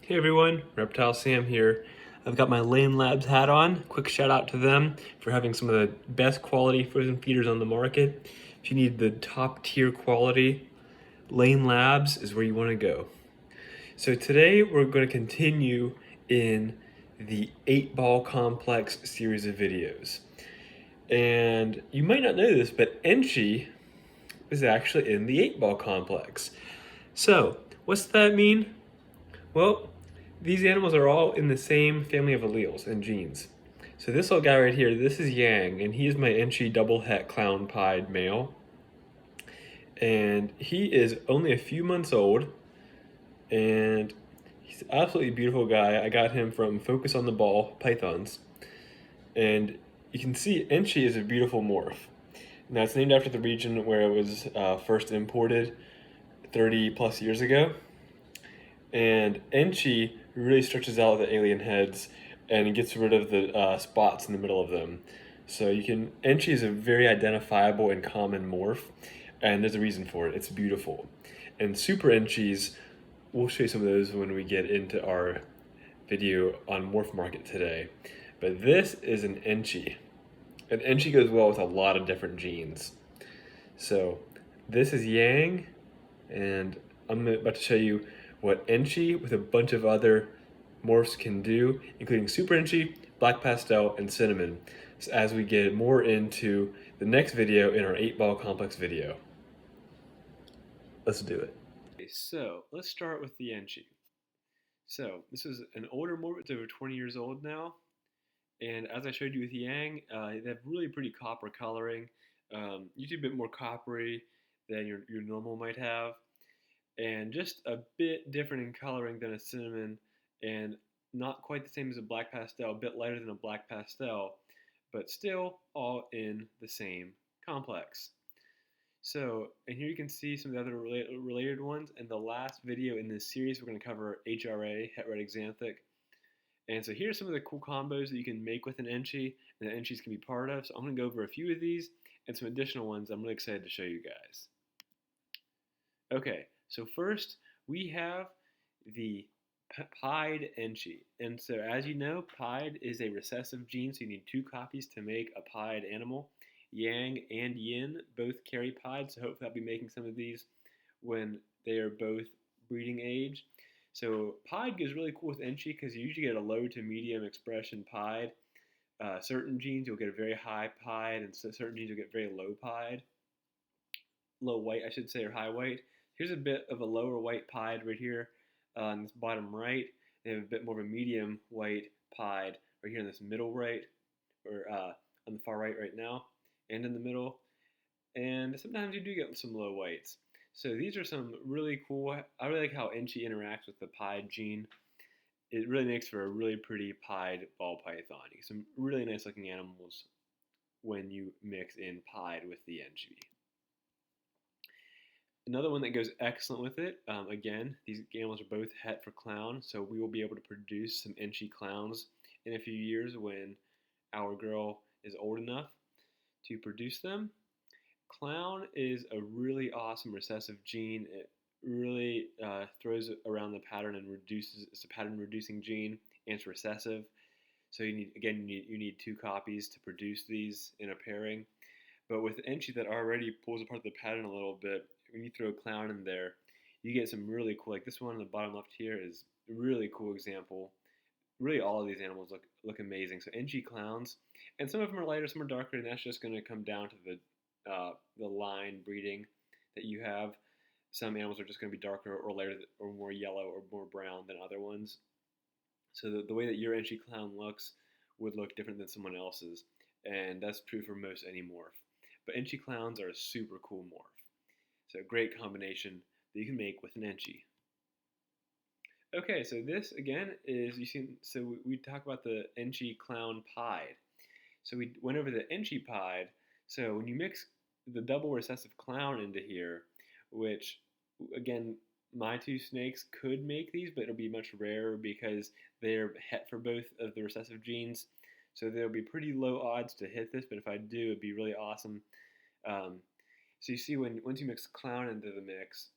Hey everyone, Reptile Sam here. I've got my Lane Labs hat on. Quick shout out to them for having some of the best quality frozen feeders on the market. If you need the top tier quality, Lane Labs is where you want to go. So today we're going to continue in the 8-ball complex series of videos. And you might not know this, but Enchi is actually in the 8-ball complex. So, what's that mean? Well, these animals are all in the same family of alleles and genes. So this little guy right here, this is Yang, and he is my Enchi double het clown pied male. And he is only a few months old, and he's an absolutely beautiful guy. I got him from Focus on the Ball Pythons. And you can see Enchi is a beautiful morph. Now it's named after the region where it was first imported 30 plus years ago. And Enchi really stretches out the alien heads and gets rid of the spots in the middle of them. So Enchi is a very identifiable and common morph, and there's a reason for it. It's beautiful. And super Enchis, we'll show you some of those when we get into our video on Morph Market today. But this is an Enchi. An Enchi goes well with a lot of different genes. So this is Yang, and I'm about to show you what Enchi with a bunch of other morphs can do, including Super Enchi, Black Pastel, and Cinnamon, so as we get more into the next video in our 8-ball complex video. Let's do it. Okay, so let's start with the Enchi. So this is an older morph, it's over 20 years old now, and as I showed you with Yang, they have really pretty copper coloring, usually a bit more coppery than your normal might have, and just a bit different in coloring than a cinnamon, and not quite the same as a black pastel, a bit lighter than a black pastel, but still all in the same complex. So, and here you can see some of the other related ones. In the last video in this series, we're going to cover HRA, het red xanthic. And so here's some of the cool combos that you can make with an Enchi and that Enchis can be part of. So I'm going to go over a few of these and some additional ones I'm really excited to show you guys. Okay, so first we have the pied Enchi. And so as you know, pied is a recessive gene, so you need 2 copies to make a pied animal. Yang and Yin both carry pied, so hopefully I'll be making some of these when they are both breeding age. So pied goes really cool with Enchi because you usually get a low to medium expression pied. Certain genes you'll get a very high pied, and so certain genes you'll get very low pied. Low white, I should say, or high white. Here's a bit of a lower white pied right here on this bottom right. They have a bit more of a medium white pied right here in this middle right, or on the far right now, and in the middle. And sometimes you do get some low whites. So these are some really cool. I really like how Enchi interacts with the pied gene. It really makes for a really pretty pied ball python. You get some really nice looking animals when you mix in pied with the Enchi. Another one that goes excellent with it, again, these animals are both het for clown, so we will be able to produce some Enchi clowns in a few years when our girl is old enough to produce them. Clown is a really awesome recessive gene. It really throws around the pattern and reduces. It's a pattern reducing gene, and it's recessive. So you need 2 copies to produce these in a pairing. But with Enchi that already pulls apart the pattern a little bit, when you throw a clown in there, you get some really cool. Like this one on the bottom left here is a really cool example. Really, all of these animals look amazing. So Enchi clowns, and some of them are lighter, some are darker, and that's just going to come down to the line breeding that you have. Some animals are just going to be darker or lighter or more yellow or more brown than other ones. So the way that your Enchi clown looks would look different than someone else's, and that's true for most any morph. But Enchi clowns are a super cool morph. So a great combination that you can make with an Enchi. Okay, so this again is we talk about the Enchi clown pied. So we went over the Enchi pied. So when you mix the double recessive clown into here, which again my 2 snakes could make these, but it'll be much rarer because they're het for both of the recessive genes. So there'll be pretty low odds to hit this, but if I do, it'd be really awesome. So you see once you mix clown into the mix,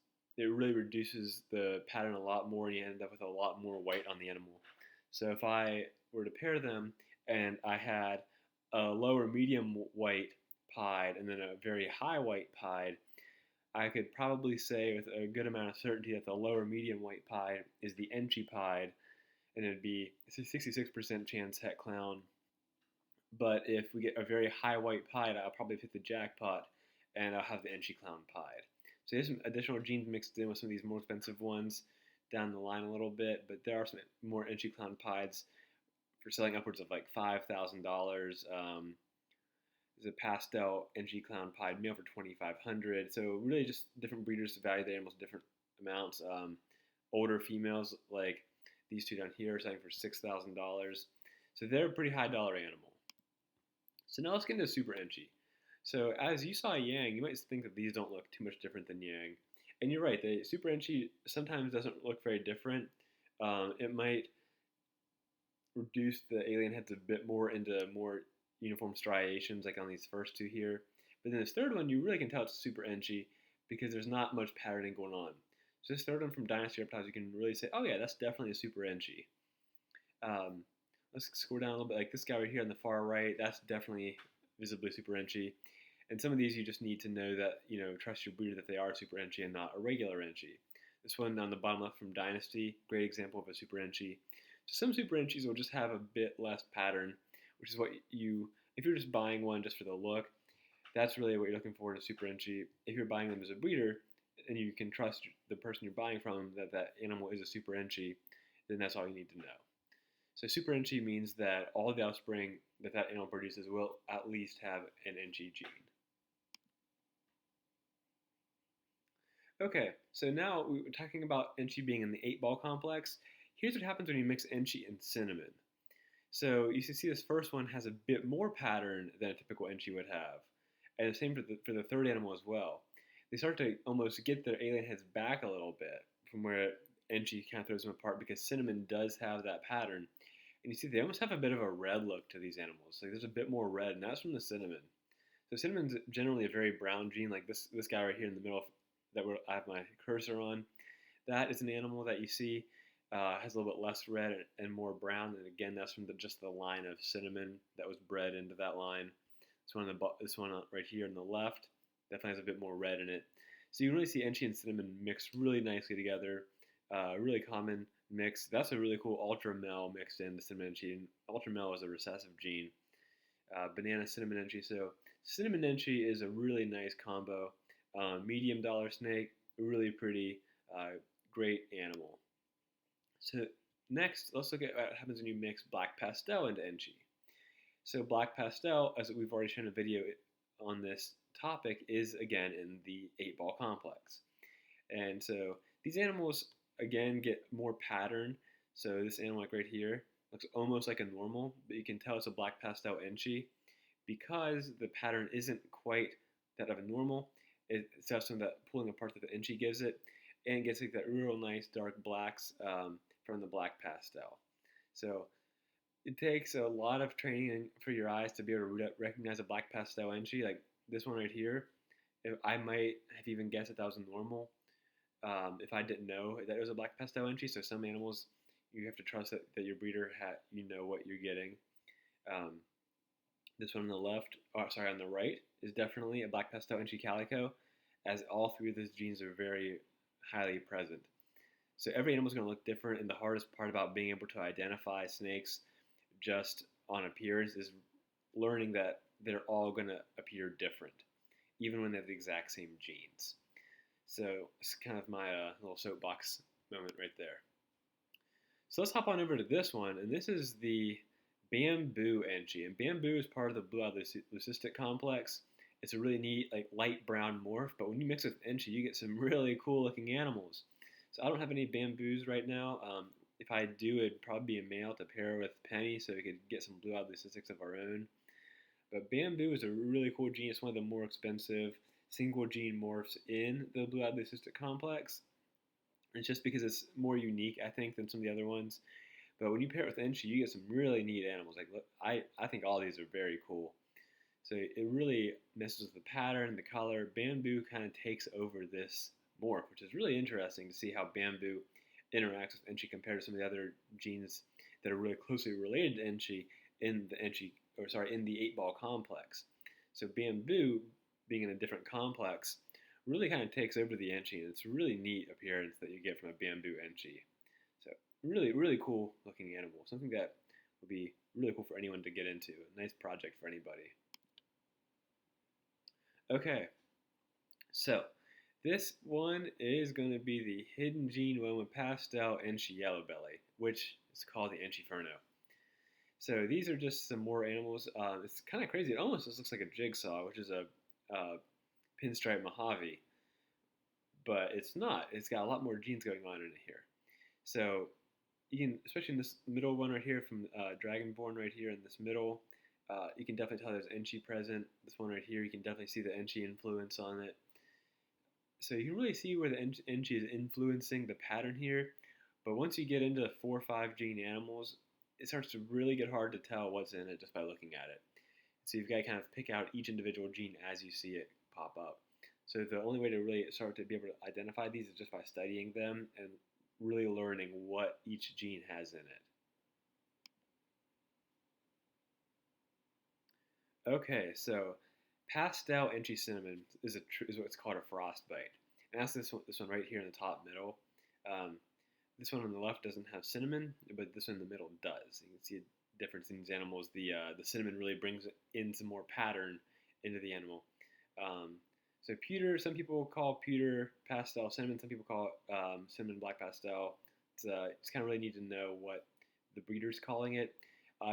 it really reduces the pattern a lot more, and you end up with a lot more white on the animal. So if I were to pair them and I had a lower medium white pied and then a very high white pied, I could probably say with a good amount of certainty that the lower medium white pied is the Enchi pied, and it'd be a 66% chance het clown. But if we get a very high white pied, I'll probably hit the jackpot, and I'll have the Enchi clown pied. So there's some additional genes mixed in with some of these more expensive ones down the line a little bit, but there are some more Enchi clown pieds for selling upwards of like $5,000. There's a pastel Enchi clown pied male for 2,500. So really, just different breeders value the animals different amounts. Older females like these two down here are selling for $6,000. So they're a pretty high dollar animal. So now let's get into Super Enchi. So as you saw Yang, you might think that these don't look too much different than Yang. And you're right, the Super Enchi sometimes doesn't look very different. It might reduce the alien heads a bit more into more uniform striations like on these first two here. But then this third one, you really can tell it's Super Enchi because there's not much patterning going on. So this third one from Dynasty Reptiles, you can really say, oh yeah, that's definitely a Super Enchi. Let's scroll down a little bit. Like this guy right here on the far right, that's definitely visibly Super Enchi. And some of these you just need to know that, trust your breeder that they are Super Enchi and not a regular Enchi. This one on the bottom left from Dynasty, great example of a Super Enchi. So some Super Enchis will just have a bit less pattern, which is what if you're just buying one just for the look, that's really what you're looking for in a Super Enchi. If you're buying them as a breeder, and you can trust the person you're buying from that that animal is a Super Enchi, then that's all you need to know. So Super Enchi means that all the offspring that that animal produces will at least have an Enchi gene. Okay, so now we were talking about Enchi being in the 8-ball complex. Here's what happens when you mix Enchi and cinnamon. So you can see this first one has a bit more pattern than a typical Enchi would have. And the same for the third animal as well. They start to almost get their alien heads back a little bit from where Enchi kind of throws them apart because cinnamon does have that pattern. And you see they almost have a bit of a red look to these animals. Like there's a bit more red, and that's from the cinnamon. So cinnamon's generally a very brown gene, like this guy right here in the middle that I have my cursor on. That is an animal that you see has a little bit less red and more brown. And again, that's from just the line of cinnamon that was bred into that line. This one right here on the left definitely has a bit more red in it. So you really see Enchi and cinnamon mixed really nicely together. Really common mix. That's a really cool ultra male mixed in the cinnamon Enchi. And ultra male is a recessive gene. Banana cinnamon Enchi. So cinnamon Enchi is a really nice combo. Medium dollar snake, really pretty, great animal. So next, let's look at what happens when you mix black pastel into Enchi. So black pastel, as we've already shown a video on this topic, is again in the 8-ball complex. And so these animals again get more pattern. So this animal like right here looks almost like a normal, but you can tell it's a black pastel Enchi because the pattern isn't quite that of a normal. It's has some of that pulling apart that the Enchi gives it, and gets like that real nice dark blacks from the black pastel. So it takes a lot of training for your eyes to be able to recognize a black pastel Enchi. Like this one right here, I might have even guessed that was a normal if I didn't know that it was a black pastel Enchi. So some animals you have to trust that your breeder what you're getting. This one on the left, on the right, is definitely a black pastel Enchi calico, as all three of those genes are very highly present. So every animal is going to look different, and the hardest part about being able to identify snakes just on appearance is learning that they're all going to appear different, even when they have the exact same genes. So it's kind of my little soapbox moment right there. So let's hop on over to this one, and this is the bamboo Enchi. And bamboo is part of the blue-eyed leucistic complex. It's a really neat, like light brown morph, but when you mix it with Enchi, you get some really cool looking animals. So I don't have any bamboos right now. If I do, it'd probably be a male to pair with Penny, so we could get some blue-eyed leucistics of our own. But bamboo is a really cool gene. It's one of the more expensive single gene morphs in the blue-eyed leucistic complex. It's just because it's more unique, I think, than some of the other ones. But when you pair it with Enchi, you get some really neat animals. Like, look, I think all these are very cool. So it really messes with the pattern, the color. Bamboo kind of takes over this morph, which is really interesting to see how bamboo interacts with Enchi compared to some of the other genes that are really closely related to Enchi in the 8-ball complex. So bamboo, being in a different complex, really kind of takes over the Enchi, and it's a really neat appearance that you get from a bamboo Enchi. So really, really cool looking animal. Something that would be really cool for anyone to get into. A nice project for anybody. Okay, so this one is going to be the hidden gene one with pastel Enchi yellow belly, which is called the Enchiferno. So these are just some more animals. It's kind of crazy. It almost just looks like a jigsaw, which is a pinstripe Mojave, but it's not. It's got a lot more genes going on in here. So you can, especially in this middle one right here from Dragonborn right here in this middle, you can definitely tell there's Enchi present. This one right here, you can definitely see the Enchi influence on it. So you can really see where the Enchi is influencing the pattern here. But once you get into 4 or 5 gene animals, it starts to really get hard to tell what's in it just by looking at it. So you've got to kind of pick out each individual gene as you see it pop up. So the only way to really start to be able to identify these is just by studying them and really learning what each gene has in it. Okay, so pastel Enchi cinnamon is what's called a frostbite, and that's this one right here in the top middle. Um, this one on the left doesn't have cinnamon, but this one in the middle does. You can see a difference in these animals. The cinnamon really brings in some more pattern into the animal. So pewter, some people call pewter pastel cinnamon. Some people call it cinnamon black pastel. It's kind of really need to know what the breeder's calling it.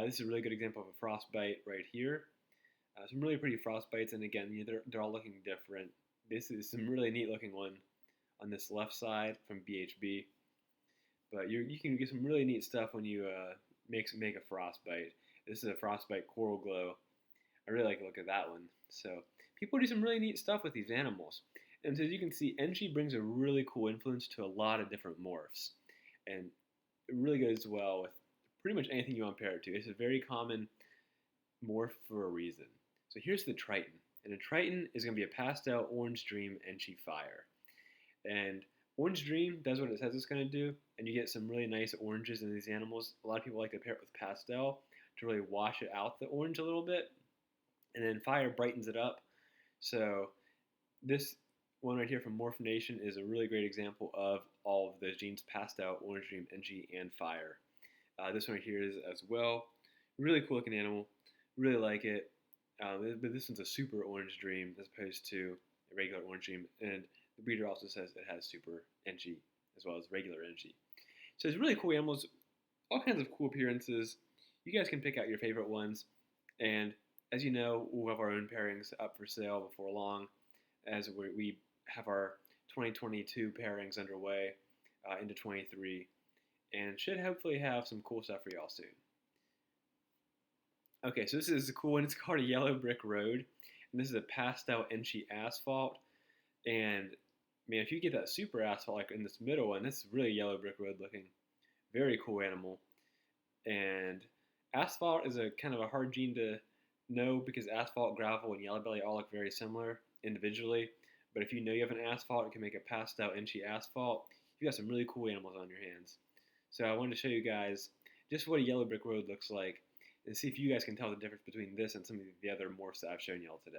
This is a really good example of a frostbite right here. Some really pretty frostbites, and again, they're all looking different. This is some really neat looking one on this left side from BHB. But you can get some really neat stuff when you make a frostbite. This is a frostbite coral glow. I really like the look of that one. So people do some really neat stuff with these animals. And so as you can see, Enchi brings a really cool influence to a lot of different morphs. And it really goes well with pretty much anything you want to pair it to. It's a very common morph for a reason. So here's the Triton. And a Triton is going to be a pastel orange dream Enchi fire. And Orange Dream does what it says it's going to do, and you get some really nice oranges in these animals. A lot of people like to pair it with pastel to really wash it out the orange a little bit, and then Fire brightens it up. So this one right here from Morph Nation is a really great example of all of those genes: pastel, Orange Dream, Enchi, and Fire. This one right here is as well. Really cool looking animal. Really like it. But this one's a super Orange Dream as opposed to a regular Orange Dream, and the breeder also says it has super Enchi as well as regular Enchi. So it's really cool animals, all kinds of cool appearances. You guys can pick out your favorite ones. And as you know, we'll have our own pairings up for sale before long as we have our 2022 pairings underway into 23 and should hopefully have some cool stuff for y'all soon. Okay, so this is a cool one. It's called a Yellow Brick Road. And this is a pastel Enchi asphalt. And man, if you get that super asphalt like in this middle one, this is really Yellow Brick Road looking. Very cool animal. And asphalt is a kind of a hard gene to know because asphalt, gravel, and yellow belly all look very similar individually. But if you know you have an asphalt, you can make a pastel Enchi asphalt. You got some really cool animals on your hands. So I wanted to show you guys just what a Yellow Brick Road looks like and see if you guys can tell the difference between this and some of the other morphs that I've shown y'all today.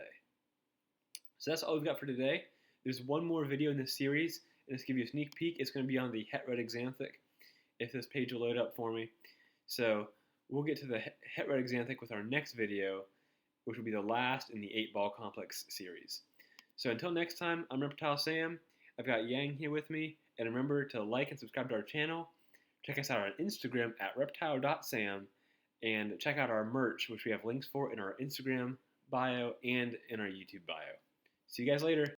So that's all we've got for today. There's one more video in this series, and just to give you a sneak peek, it's going to be on the het red axanthic, if this page will load up for me. So we'll get to the het red axanthic with our next video, which will be the last in the 8-ball complex series. So until next time, I'm Reptile Sam. I've got Yang here with me, and remember to like and subscribe to our channel. Check us out on Instagram at reptile.sam, and check out our merch, which we have links for in our Instagram bio and in our YouTube bio. See you guys later.